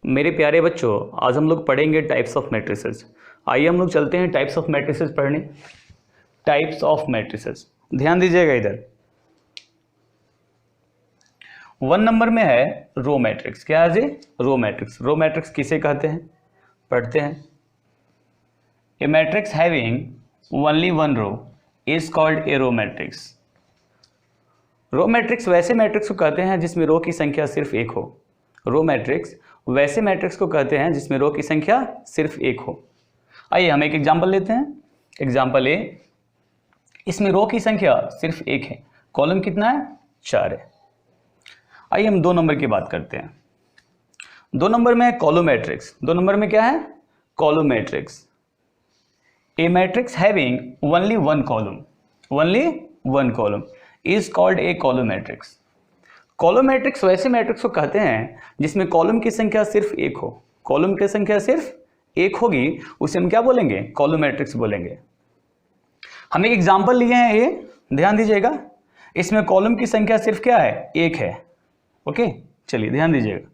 मेरे प्यारे बच्चों, आज हम लोग पढ़ेंगे टाइप्स ऑफ मैट्रिसेस। आइए हम लोग चलते हैं टाइप्स ऑफ मैट्रिसेस पढ़ने। टाइप्स ऑफ मैट्रिसेस, ध्यान दीजिएगा इधर। 1 नंबर में है रो मैट्रिक्स। क्या है जी? रो मैट्रिक्स। रो मैट्रिक्स किसे कहते हैं, पढ़ते हैं। A matrix having only one row is called a row matrix. Row matrix वैसे मैट्रिक्स को कहते हैं जिसमें रो की संख्या सिर्फ एक हो। रो मैट्रिक्स वैसे मैट्रिक्स को कहते हैं जिसमें रो की संख्या सिर्फ एक हो। आइए हम एक एग्जांपल लेते हैं। एग्जांपल ए, इसमें रो की संख्या सिर्फ एक है, कॉलम कितना है? 4 है। आइए हम 2 नंबर की बात करते हैं। 2 नंबर में है कॉलम मैट्रिक्स। 2 नंबर में क्या है? Column matrix. A matrix having only one column is called A column matrix. Column matrix वैसे मैट्रिक्स को कहते हैं जिसमें कॉलम की संख्या सिर्फ एक हो। कॉलम की संख्या सिर्फ एक होगी, उसे हम क्या बोलेंगे? कॉलम मैट्रिक्स बोलेंगे। हम एक एग्जांपल लिए हैं, ये ध्यान दीजिएगा। इसमें कॉलम की संख्या सिर्फ क्या है? एक है। ओके, चलिए ध्यान दीजिएगा।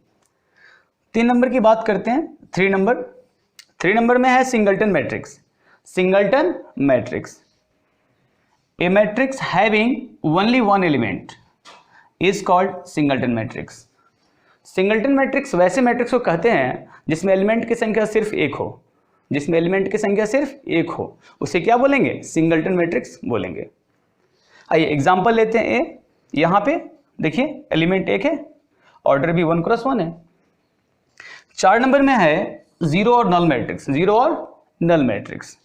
3 नंबर की बात करते हैं। 3 नंबर में है singleton matrix. Singleton matrix, a matrix having only one element is called singleton matrix. Singleton matrix वैसे मैट्रिक्स को कहते हैं जिसमें एलिमेंट की संख्या सिर्फ एक हो। जिसमें एलिमेंट की संख्या सिर्फ एक हो, उसे क्या बोलेंगे? सिंगलटन मैट्रिक्स बोलेंगे। आइए एग्जांपल लेते हैं। ए, यहां पे देखिए एलिमेंट एक है, ऑर्डर भी 1x1 है। 4 नंबर में है जीरो और नल मैट्रिक्स। जीरो और null matrix,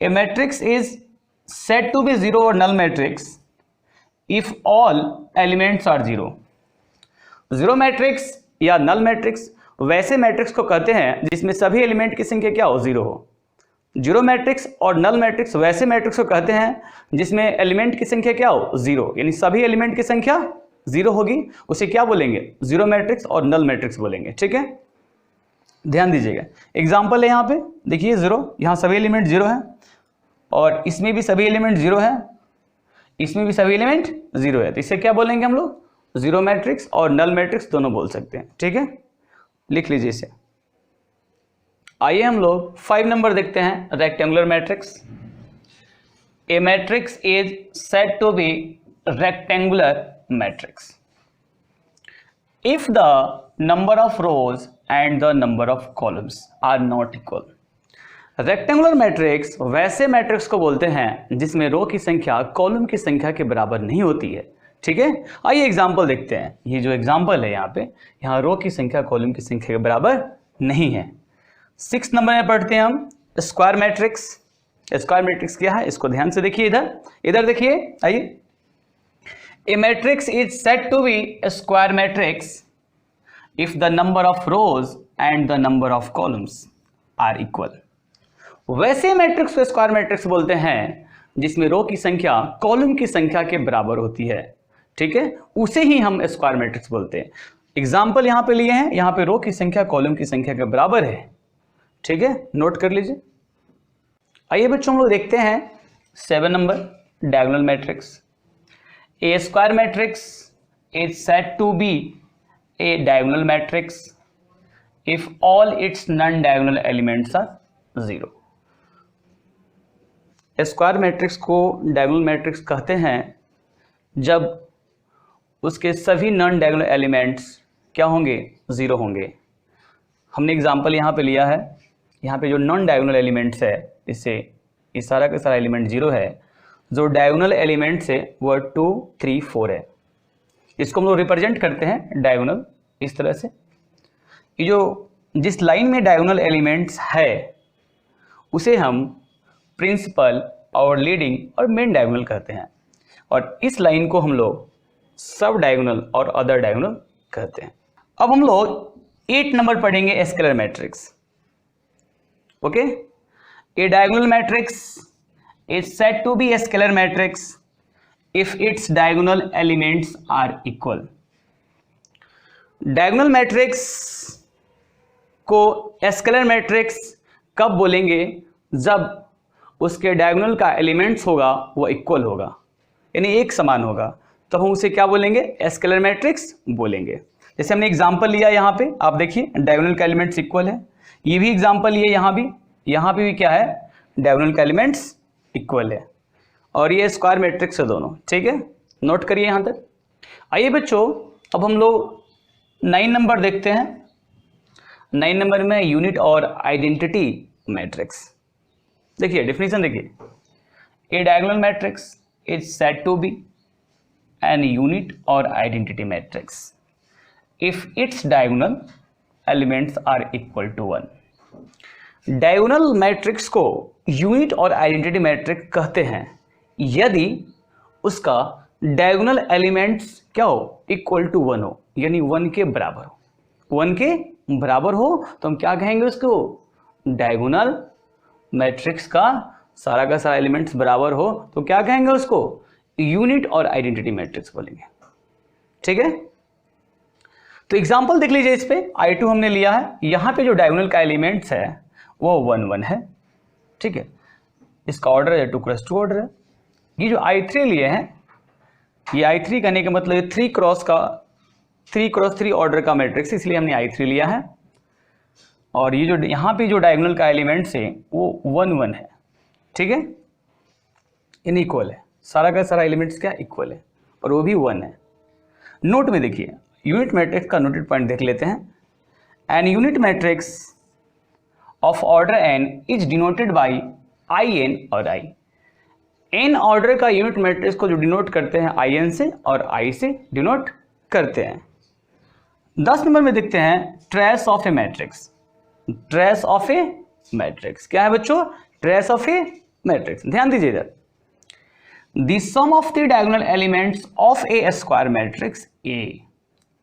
a matrix is said to be zero or null matrix if all elements are zero। Zero matrix या नल मैट्रिक्स वैसे मैट्रिक्स को कहते हैं जिसमें सभी एलिमेंट की संख्या क्या हो? जीरो हो। जीरो मैट्रिक्स और नल मैट्रिक्स वैसे मैट्रिक्स को कहते हैं जिसमें एलिमेंट की संख्या क्या हो? जीरो, यानी सभी एलिमेंट की संख्या जीरो होगी, उसे क्या बोलेंगे? जीरो मैट्रिक्स और नल मैट्रिक्स बोलेंगे। ठीक है, ध्यान दीजिएगा। एग्जाम्पल है यहाँ पे, देखिए जीरो, यहाँ सभी एलिमेंट जीरो है और इसमें भी सभी एलिमेंट जीरो है, इसमें भी सभी एलिमेंट जीरो है, तो इसे क्या बोलेंगे हम लोग? जीरो मैट्रिक्स और नल मैट्रिक्स दोनों बोल सकते हैं। ठीक है, लिख लीजिए इसे। आइए हम लोग 5 नंबर देखते हैं, rectangular matrix. A matrix is said to be rectangular matrix if the number of rows and the number of columns are not equal. Rectangular matrix वैसे मैट्रिक्स को बोलते हैं जिसमें रो की संख्या कॉलम की संख्या के बराबर नहीं होती है। ठीक है, आइए एग्जांपल देखते हैं। ये जो एग्जांपल है यहाँ पे, यहाँ रो की संख्या कॉलम की संख्या के बराबर नहीं है। 6 नंबर में पढ़ते हैं हम स्क्वायर मैट्रिक्स। स्क्वायर मैट्रिक्स क्या है, इसको ध्यान से देखिए। इधर देखिए, आइए। A matrix is said to be a square matrix if the number of rows and the number of columns are equal. वैसे मैट्रिक्स को स्क्वायर मैट्रिक्स बोलते हैं जिसमें रो की संख्या कॉलम की संख्या के बराबर होती है। ठीक है, उसे ही हम स्क्वायर मैट्रिक्स बोलते हैं। एग्जाम्पल यहाँ पे लिए हैं, यहाँ पे रो की संख्या कॉलम की संख्या के बराबर है। ठीक है, नोट कर लीजिए। आइए बच्चों, हम लोग देखते हैं 7 number, diagonal matrix. A square matrix is said to be a diagonal matrix if all its non diagonal elements are zero. Square matrix को डायगोनल मैट्रिक्स कहते हैं जब उसके सभी नॉन डायगोनल एलिमेंट्स क्या होंगे? जीरो होंगे। हमने एग्जांपल यहाँ पे लिया है, यहाँ पे जो नॉन डायगोनल एलिमेंट्स है, इससे इस सारा का सारा एलिमेंट जीरो है। जो डायगोनल एलिमेंट्स है वो 2, 3, 4 है। इसको हम लोग रिप्रेजेंट करते हैं डायगोनल इस तरह से। ये जो जिस लाइन में डायगोनल एलिमेंट्स है उसे हम प्रिंसिपल और लीडिंग और मेन डायगोनल कहते हैं, और इस लाइन को हम लोग सब डायगोनल और अदर डायगोनल कहते हैं। अब हम लोग 8 नंबर पढ़ेंगे, scalar matrix. Okay, a diagonal matrix is said to be a scalar matrix if its diagonal elements are equal. Diagonal matrix को स्केलर मैट्रिक्स कब बोलेंगे? जब उसके डायगोनल का एलिमेंट्स होगा वो इक्वल होगा, यानी एक समान होगा, तो हम उसे क्या बोलेंगे? स्केलर मैट्रिक्स बोलेंगे। जैसे हमने एग्जांपल लिया यहाँ पे, आप देखिए डायगोनल का एलिमेंट्स इक्वल है, ये भी एग्जांपल लिए यहाँ पे भी क्या है, डायगोनल का एलिमेंट्स इक्वल है, और ये स्क्वायर मैट्रिक्स है दोनों, ठीक है, नोट करिए यहाँ तक। आइए बच्चों, अब हम लोग 9 नंबर देखते हैं। 9 नंबर में यूनिट और आइडेंटिटी मैट्रिक्स। देखिए डेफिनेशन देखिए, a diagonal matrix is said to be an unit और identity matrix if its diagonal elements are equal to 1। Diagonal matrix को यूनिट और आइडेंटिटी मैट्रिक्स कहते हैं यदि उसका डायगोनल एलिमेंट्स क्या हो, इक्वल टू 1 हो, यानी 1 के बराबर हो। 1 के बराबर हो तो हम क्या कहेंगे उसको, डायगोनल मैट्रिक्स का सारा एलिमेंट्स बराबर हो तो क्या कहेंगे उसको, यूनिट और आइडेंटिटी मैट्रिक्स बोलेंगे, ठीक है। तो एग्जांपल देख लीजिए इस पे, I2 हमने लिया है, यहाँ पे जो डायगोनल का एलिमेंट्स है वो 1 1 है, ठीक है, इसका ऑर्डर है 2x2 ऑर्डर है। ये जो I3 लिए हैं, ये I3 करने का मतलब 3x3 ऑर्डर का मैट्रिक्स, इसलिए हमने I3 लिया है। और ये जो यहाँ पे जो डायगोनल का एलिमेंट्स है वो 1 1 है, ठीक है, इनइक्वल है, सारा का सारा एलिमेंट्स क्या इक्वल है, और वो भी 1 है। नोट में देखिए, यूनिट मैट्रिक्स का नोटेड पॉइंट देख लेते हैं। An unit matrix of order n is denoted by in और i। n ऑर्डर का यूनिट मैट्रिक्स को जो डिनोट करते हैं in से और i से डिनोट करते हैं। 10 नंबर में देखते हैं trace of A matrix. Trace of A matrix क्या है बच्चों, ट्रेस ऑफ ए मैट्रिक्स, ध्यान दीजिए इधर। The sum of the diagonal elements of a square matrix A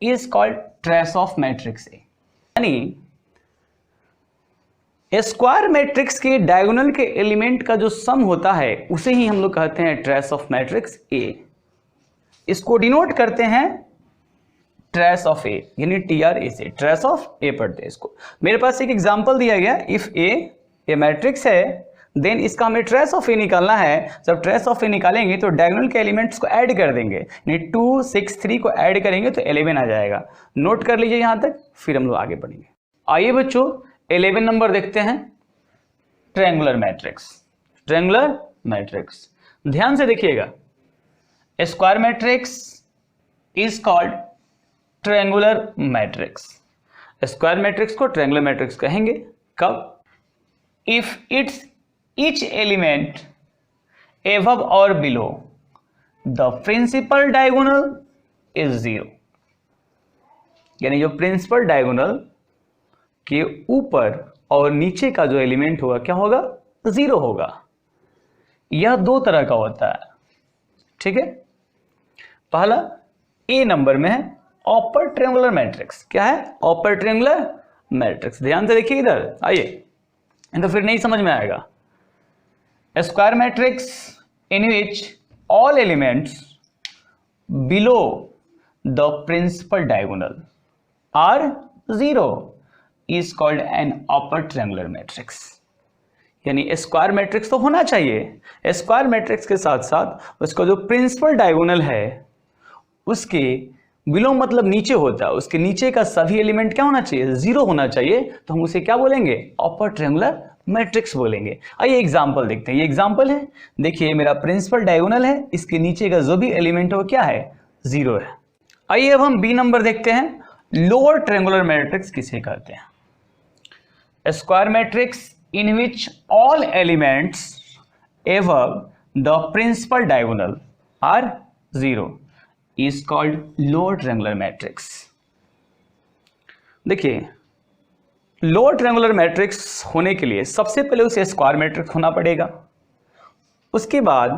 is called trace of matrix A। यानी स्क्वायर मैट्रिक्स के diagonal के element का जो सम होता है उसे ही हम लोग कहते हैं ट्रेस ऑफ मैट्रिक्स A। इसको डिनोट करते हैं ट्रेस ऑफ A, यानी TRA से, ट्रेस ऑफ A पढ़ते हैं इसको। मेरे पास एक एग्जांपल दिया गया, इफ A मैट्रिक्स है देन इसका हमें ट्रेस ऑफ ए निकालना है। जब ट्रेस ऑफ ए निकालेंगे तो डायगोनल के एलिमेंट्स को ऐड कर देंगे, यानी 2 6 3 को ऐड करेंगे तो 11 आ जाएगा। नोट कर लीजिए यहाँ तक, फिर हम लोग आगे बढ़ेंगे। आइए बच्चों 11 नंबर देखते हैं, ट्रायंगुलर मैट्रिक्स। ट्रायंगुलर मैट्रिक्स ध्यान से देखिएगा, square matrix is called triangular matrix. Square matrix को ट्रायंगुलर मैट्रिक्स कहेंगे कब, if it's each element above or below the principal diagonal is 0। यानी जो प्रिंसिपल डायगोनल के ऊपर और नीचे का जो एलिमेंट होगा क्या होगा, 0 होगा। यह 2 तरह का होता है, ठीक है। पहला A नंबर में है अपर ट्रायंगुलर मैट्रिक्स। क्या है, अपर ट्रायंगुलर मैट्रिक्स। ध्यान से देखिए इधर, आइए तो फिर नहीं समझ में आएगा। Square matrix in which all elements below the principal diagonal are 0 is called an upper triangular matrix। यानी स्क्वायर मैट्रिक्स तो होना चाहिए, स्क्वायर मैट्रिक्स के साथ साथ उसका जो प्रिंसिपल डायगोनल है उसके बिलो मतलब नीचे होता है, उसके नीचे का सभी एलिमेंट क्या होना चाहिए, 0 होना चाहिए, तो हम उसे क्या बोलेंगे, अपर ट्रायंगुलर मैट्रिक्स बोलेंगे। आइए एग्जांपल देखते हैं। ये एग्जांपल है, देखिए मेरा प्रिंसिपल डायगोनल है, इसके नीचे का जो भी एलिमेंट है वो क्या है, 0 है। आइए अब हम बी नंबर देखते हैं, लोअर ट्रायंगुलर मैट्रिक्स किसे कहते हैं। Square matrix in which all elements above the principal diagonal are 0 is called lower triangular matrix. देखिए लोअर ट्रायंगुलर मैट्रिक्स होने के लिए सबसे पहले उसे स्क्वायर मैट्रिक्स होना पड़ेगा, उसके बाद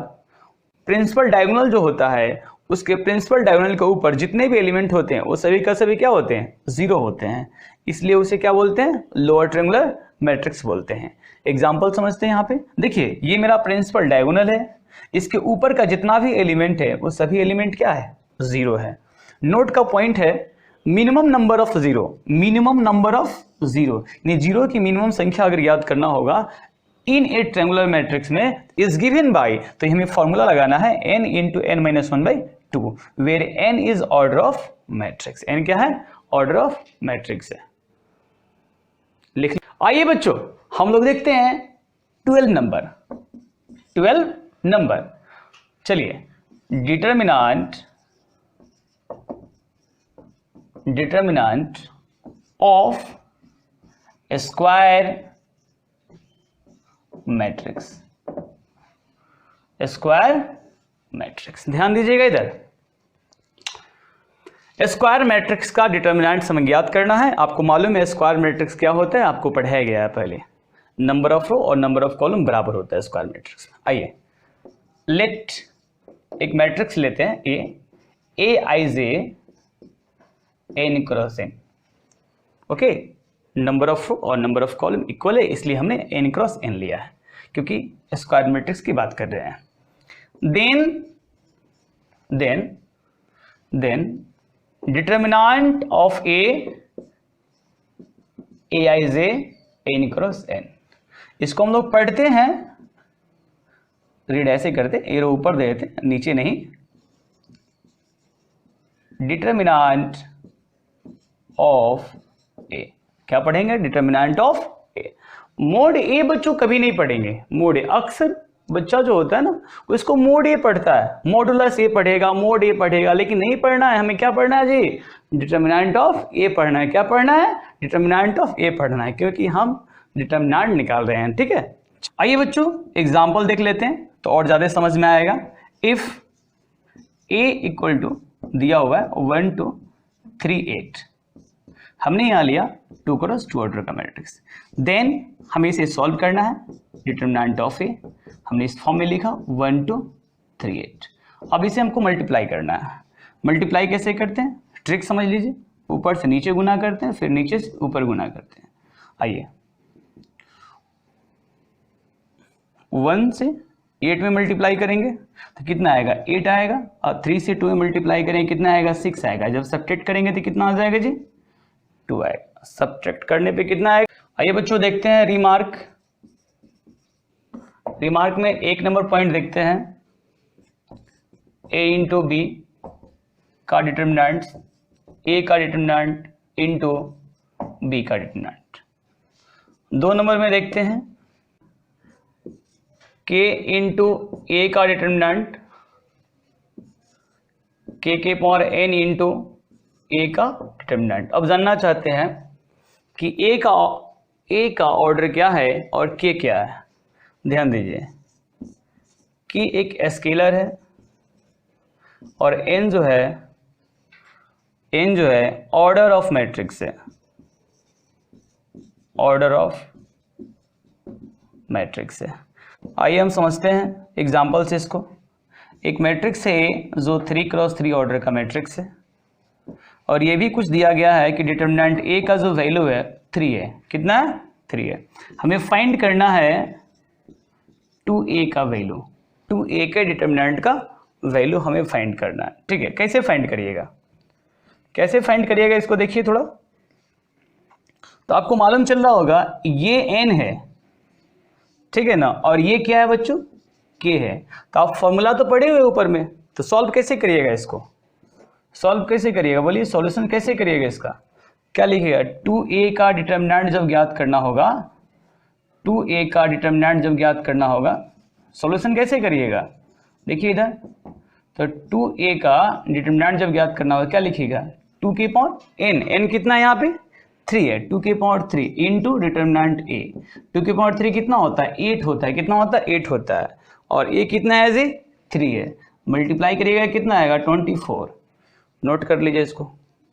प्रिंसिपल डायगोनल जो होता है उसके प्रिंसिपल डायगोनल के ऊपर जितने भी एलिमेंट होते हैं वो सभी का सभी क्या होते हैं, 0 होते हैं, इसलिए उसे क्या बोलते हैं, लोअर ट्रायंगुलर मैट्रिक्स बोलते हैं। एग्जांपल समझते हैं यहाँ पे, देखिए ये मेरा प्रिंसिपल डायगोनल है, इसके ऊपर का जितना भी एलिमेंट है वो सभी एलिमेंट क्या है, 0 है। नोट का पॉइंट है minimum number of 0, minimum number of 0, यानी 0 की मिनिमम संख्या अगर याद करना होगा इन ए ट्रायंगुलर मैट्रिक्स में इज गिवन बाय, तो हमें फॉर्मूला लगाना है n into n - 1/2 where n is order of matrix. n क्या है, ऑर्डर ऑफ मैट्रिक्स है। लिख। आइए बच्चों हम लोग देखते हैं 12 नंबर। चलिए, डिटर्मिनेंट ऑफ स्क्वायर मैट्रिक्स, ध्यान दीजिएगा इधर। स्क्वायर मैट्रिक्स का डिटर्मिनेंट हमें ज्ञात करना है। आपको मालूम है स्क्वायर मैट्रिक्स क्या होता है, आपको पढ़ाया गया है पहले। नंबर ऑफ रो और नंबर ऑफ कॉलम बराबर होता है स्क्वायर मैट्रिक्स में। आइए लेट एक मैट्रिक्स लेते हैं A I J N cross N. Okay, number of row और नंबर ऑफ कॉलम इक्वल है, इसलिए हमने एन क्रॉस एन लिया है क्योंकि स्क्वायर मैट्रिक्स की बात कर रहे हैं। Then determinant of A I J N cross N. इसको हम लोग पढ़ते हैं, रीड ऐसे करते, एरो ऊपर देते नीचे नहीं। डिटर्मिनेंट ऑफ ए, क्या पढ़ेंगे? Determinant of A. मोड ए बच्चों कभी नहीं पढ़ेंगे। मोड ए अक्सर बच्चा जो होता है ना उसको मोड ए पढ़ता है, मॉडुलस ए पढ़ेगा, मोड ए पढ़ेगा, लेकिन नहीं पढ़ना है। हमें क्या पढ़ना है जी? डिटर्मिनेंट ऑफ ए पढ़ना है। क्या पढ़ना है? डिटर्मिनेंट ऑफ ए पढ़ना है, क्योंकि हम डिटर्मिनेंट निकाल रहे हैं। ठीक है, आइए बच्चों एग्जाम्पल देख लेते हैं तो और ज्यादा समझ में आएगा। इफ ए इक्वल टू दिया हुआ है 1 2 3 8, हमने यहां लिया 2 क्रॉस 2 ऑर्डर का मैट्रिक्स। देन हमें इसे सॉल्व करना है। डिटर्मिनेंट ऑफ ए हमने इस फॉर्म में लिखा 1 2 3 8। अब इसे हमको मल्टीप्लाई करना है। मल्टीप्लाई कैसे करते हैं? ट्रिक समझ लीजिए। ऊपर से नीचे गुना करते हैं, फिर नीचे से ऊपर गुना करते हैं। आइए 1 से 8 में मल्टीप्लाई करेंगे तो कितना आएगा? 8 आएगा। और 3 से 2 में मल्टीप्लाई करेंगे कितना आएगा? 6 आएगा। जब सब्ट्रैक्ट करेंगे तो कितना आ जाएगा जी? 2 आएगा। सब्ट्रैक्ट करने पे कितना आएगा? आइए बच्चों देखते हैं रिमार्क में एक नंबर पॉइंट देखते हैं। a इंटू बी का डिटर्मिनेंट, a का डिटर्मिनेंट इंटू बी का डिटर्मिनेंट। 2 नंबर में देखते हैं k इंटू ए का determinant, k power n into A का डिटर्मिनेंट। अब जानना चाहते हैं कि ए का ऑर्डर क्या है और k क्या है। ध्यान दीजिए कि एक स्केलर है और n जो है ऑर्डर ऑफ मैट्रिक्स है, ऑर्डर ऑफ मैट्रिक्स है। आइए हम समझते हैं एग्जांपल से इसको। एक मैट्रिक्स है जो 3 क्रॉस 3 ऑर्डर का मैट्रिक्स है और ये भी कुछ दिया गया है कि डिटर्मिनेंट ए का जो वैल्यू है 3 है। कितना है? 3 है। हमें फाइंड करना है 2a का वैल्यू, 2a के डिटर्मिनेंट का वैल्यू हमें फाइंड करना है। ठीक है, कैसे फाइंड करिएगा इसको देखिए थोड़ा। तो आपको मालूम चल रहा होगा ये n है, ठीक है ना, और ये क्या है बच्चों? k है। तो आप फॉर्मूला तो पढ़े हुए ऊपर में, तो सॉल्व कैसे करिएगा इसको? बोलिए सॉल्यूशन कैसे करिएगा इसका? क्या लिखिएगा? 2a का डिटर्मिनेंट जब ज्ञात करना होगा, सॉल्यूशन कैसे करिएगा? देखिए इधर, तो 2a का डिटर्मिनेंट जब ज्ञात करना होगा क्या लिखिएगा? 2 की पावर n कितना है यहाँ पे? 3 है। 2 की पावर 3 इंटू डिटर्मिनेंट a। 2 की पावर 3 कितना होता है? 8 होता है। कितना होता है? 8 होता है। और a कितना है जी? 3 है। मल्टीप्लाई करिएगा कितना आएगा? 24। नोट कर लीजिए इसको।